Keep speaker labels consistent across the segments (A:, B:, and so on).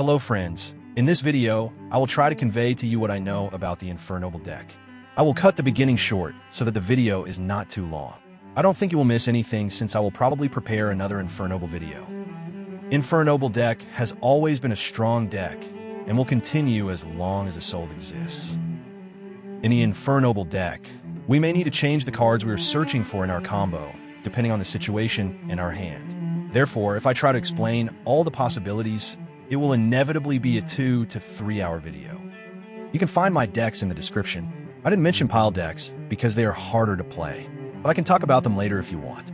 A: Hello friends, in this video, I will try to convey to you what I know about the Infernoble deck. I will cut the beginning short so that the video is not too long. I don't think you will miss anything since I will probably prepare another Infernoble video. Infernoble deck has always been a strong deck and will continue as long as the soul exists. In the Infernoble deck, we may need to change the cards we are searching for in our combo, depending on the situation in our hand. Therefore, if I try to explain all the possibilities, it will inevitably be a 2 to 3 hour video. You can find my decks in the description. I didn't mention pile decks because they are harder to play, but I can talk about them later if you want.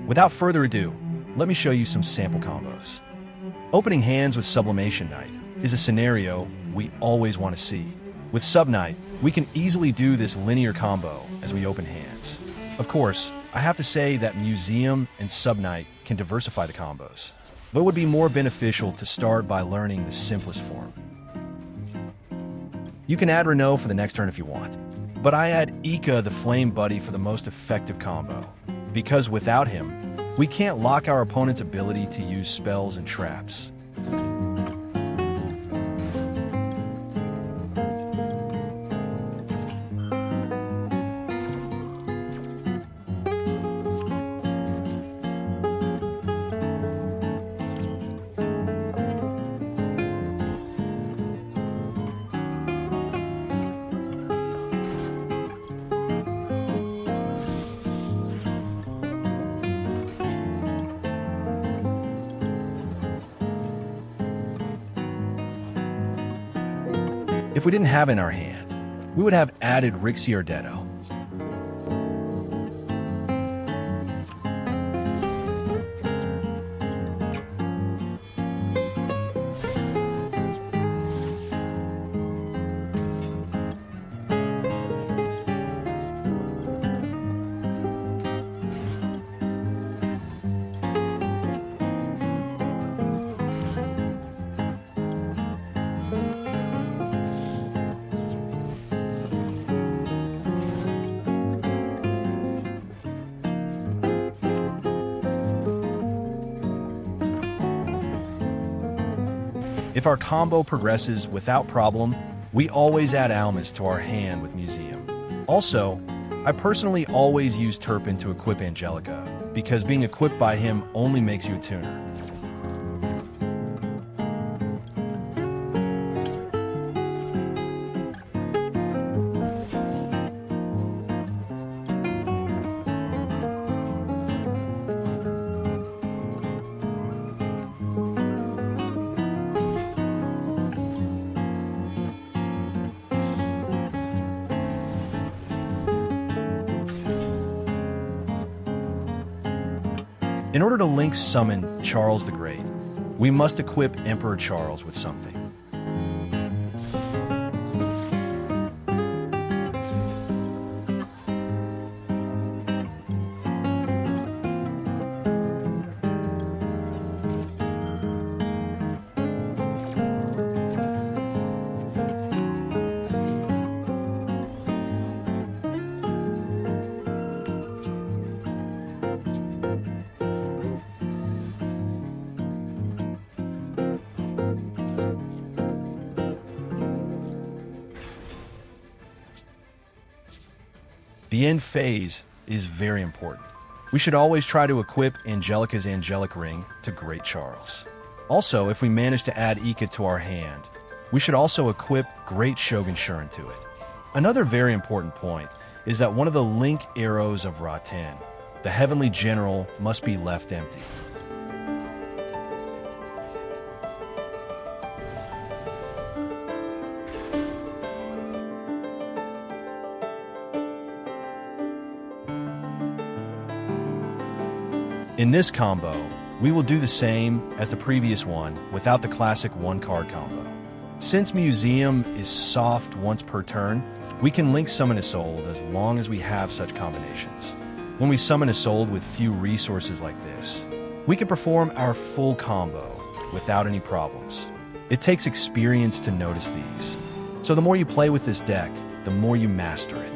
A: Without further ado, let me show you some sample combos. Opening hands with Sublimation Knight is a scenario we always want to see. With Sub Knight, we can easily do this linear combo as we open hands. Of course, I have to say that Museum and Sub Knight can diversify the combos, but it would be more beneficial to start by learning the simplest form. You can add Renault for the next turn if you want, but I add Ika the Flame Buddy for the most effective combo, because without him, we can't lock our opponent's ability to use spells and traps. If we didn't have in our hand, we would have added Rixiardetto. If our combo progresses without problem, we always add Almas to our hand with Museum. Also, I personally always use Turpin to equip Angelica, because being equipped by him only makes you a tuner. In order to link summon Charles the Great, we must equip Emperor Charles with something. The end phase is very important. We should always try to equip Angelica's Angelic Ring to Great Charles. Also, if we manage to add Ika to our hand, we should also equip Great Shogun Shuren to it. Another very important point is that one of the link arrows of Ra-Ten, the Heavenly General, must be left empty. In this combo, we will do the same as the previous one without the classic one-card combo. Since Museum is soft once per turn, we can link Summon Isolde as long as we have such combinations. When we summon Isolde with few resources like this, we can perform our full combo without any problems. It takes experience to notice these, so the more you play with this deck, the more you master it.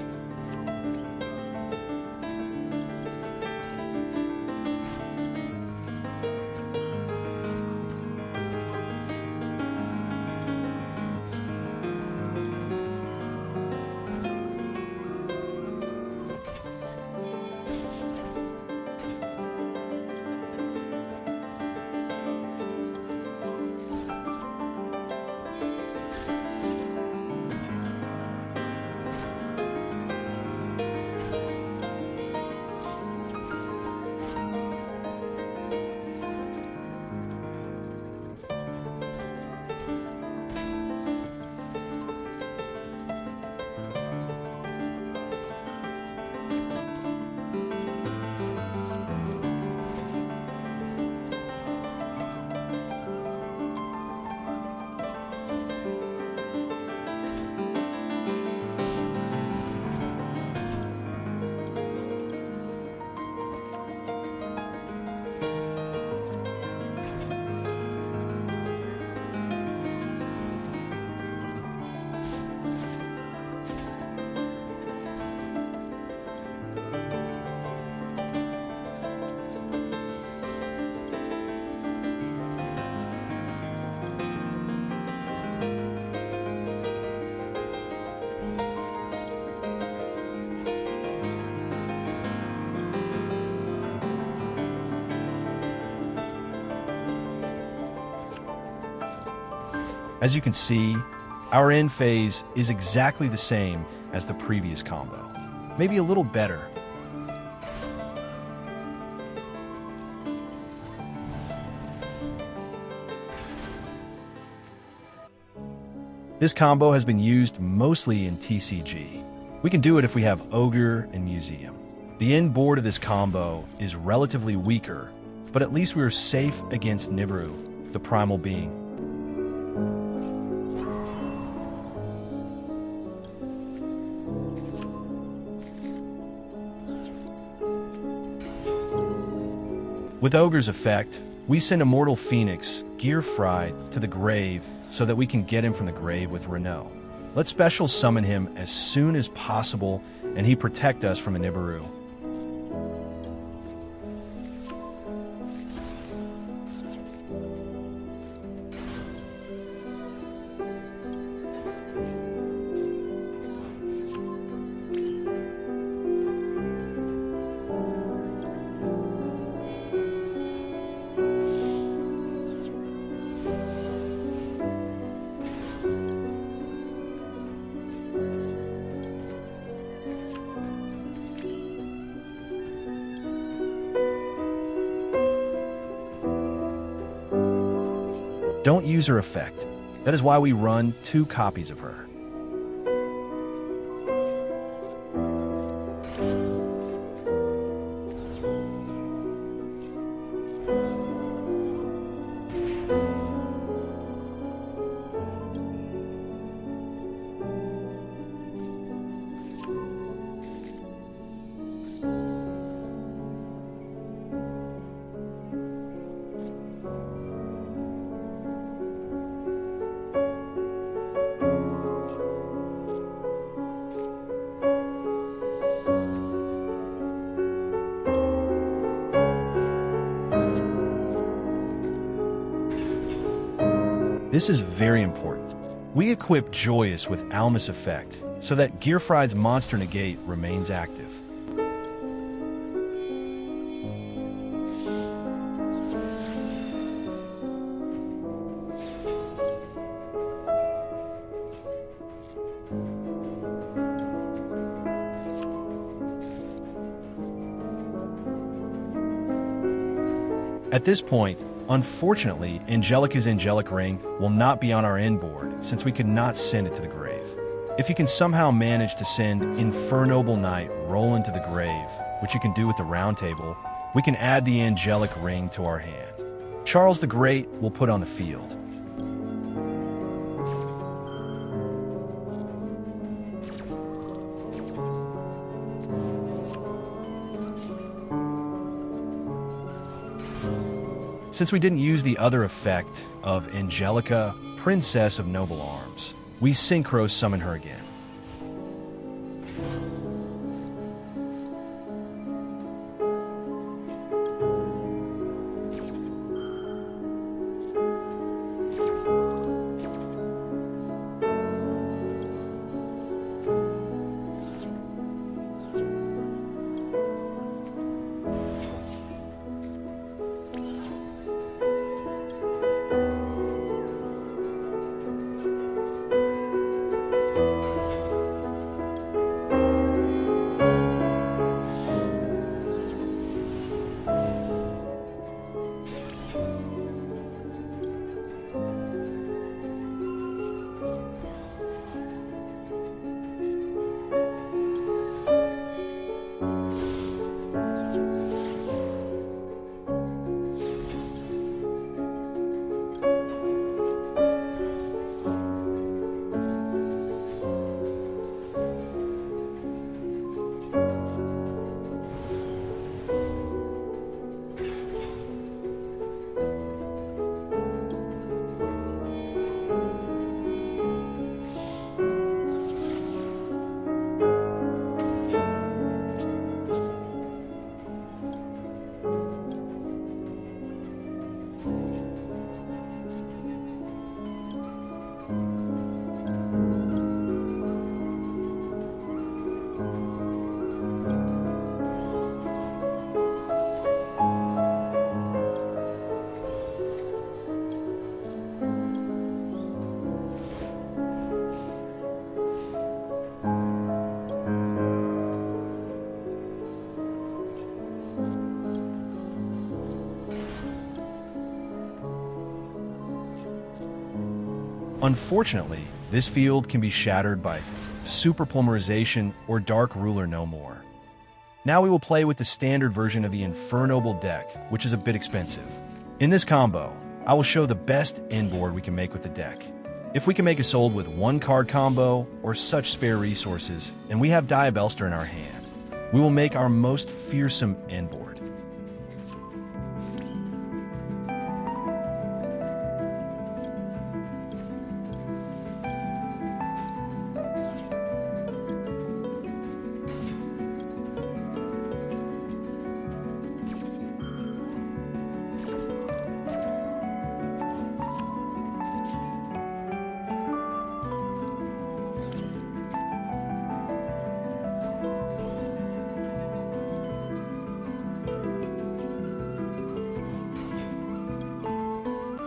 A: As you can see, our end phase is exactly the same as the previous combo. Maybe a little better. This combo has been used mostly in TCG. We can do it if we have Ogier and Museum. The end board of this combo is relatively weaker, but at least we are safe against Nibiru, the primal being. With Ogier's effect, we send Immortal Phoenix, Gear Fried, to the grave so that we can get him from the grave with Renault. Let's special summon him as soon as possible, and he protect us from a Nibiru. Don't use her effect. That is why we run 2 copies of her. This is very important. We equip Joyous with Almus effect so that Gearfried's monster negate remains active. At this point, unfortunately, Angelica's Angelic Ring will not be on our end board since we could not send it to the grave. If you can somehow manage to send Infernoble Knight Roland to the grave, which you can do with the round table, we can add the Angelic Ring to our hand. Charles the Great will put on the field. Since we didn't use the other effect of Angelica, Princess of Noble Arms, we synchro summon her again. Unfortunately, this field can be shattered by Super Polymerization or Dark Ruler no more. Now we will play with the standard version of the Infernoble deck, which is a bit expensive. In this combo, I will show the best end board we can make with the deck. If we can make a sold with one card combo or such spare resources, and we have Diabellstar in our hand, we will make our most fearsome end board.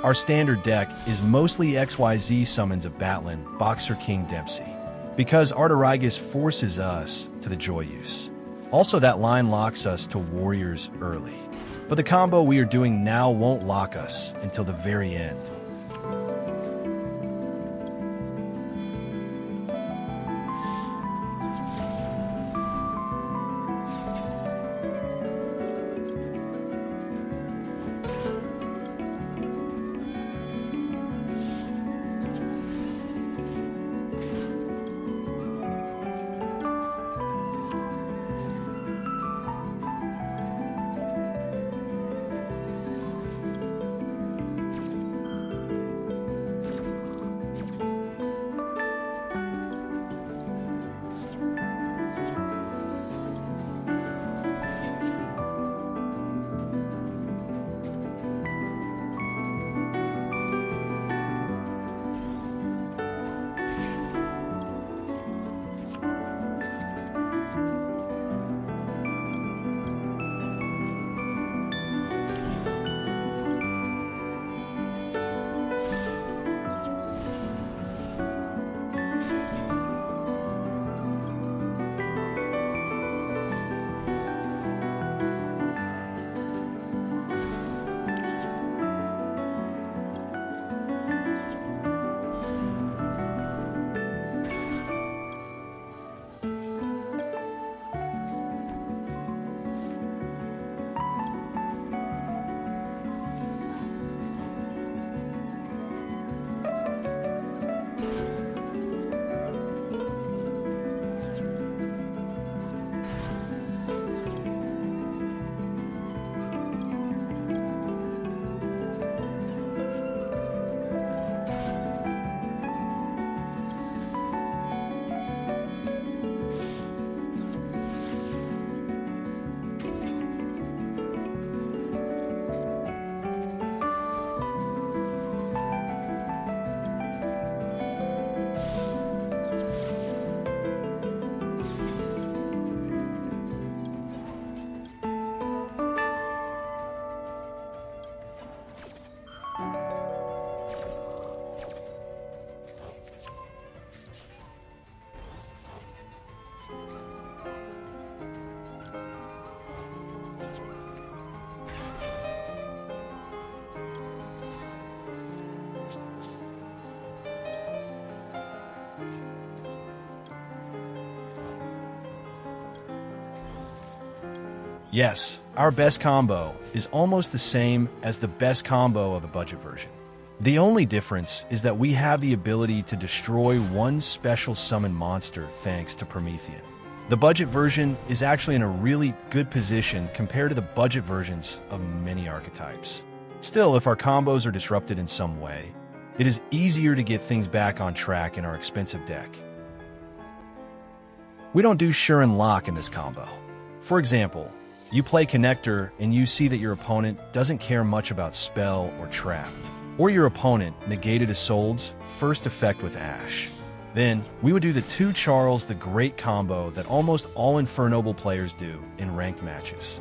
A: Our standard deck is mostly XYZ summons of Batlin, Boxer King Dempsey, because Artorigus forces us to the Joy use. Also, that line locks us to Warriors early. But the combo we are doing now won't lock us until the very end. Yes, our best combo is almost the same as the best combo of the budget version. The only difference is that we have the ability to destroy one special summon monster thanks to Promethean. The budget version is actually in a really good position compared to the budget versions of many archetypes. Still, if our combos are disrupted in some way, it is easier to get things back on track in our expensive deck. We don't do Sure and Lock in this combo. For example, you play Connector and you see that your opponent doesn't care much about spell or trap, or your opponent negated Isolde's first effect with Ash. Then, we would do the 2 Charles the Great combo that almost all Infernoble players do in ranked matches.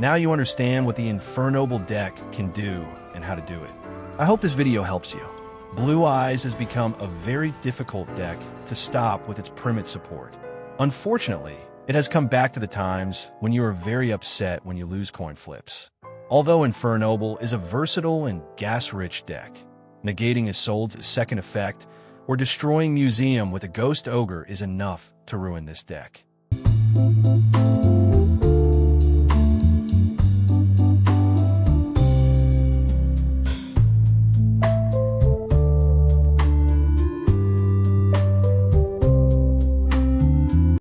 A: Now you understand what the Infernoble deck can do and how to do it. I hope this video helps you. Blue Eyes has become a very difficult deck to stop with its Primate support. Unfortunately, it has come back to the times when you are very upset when you lose coin flips. Although Infernoble is a versatile and gas-rich deck, negating Isolde's second effect or destroying Museum with a Ghost Ogre is enough to ruin this deck.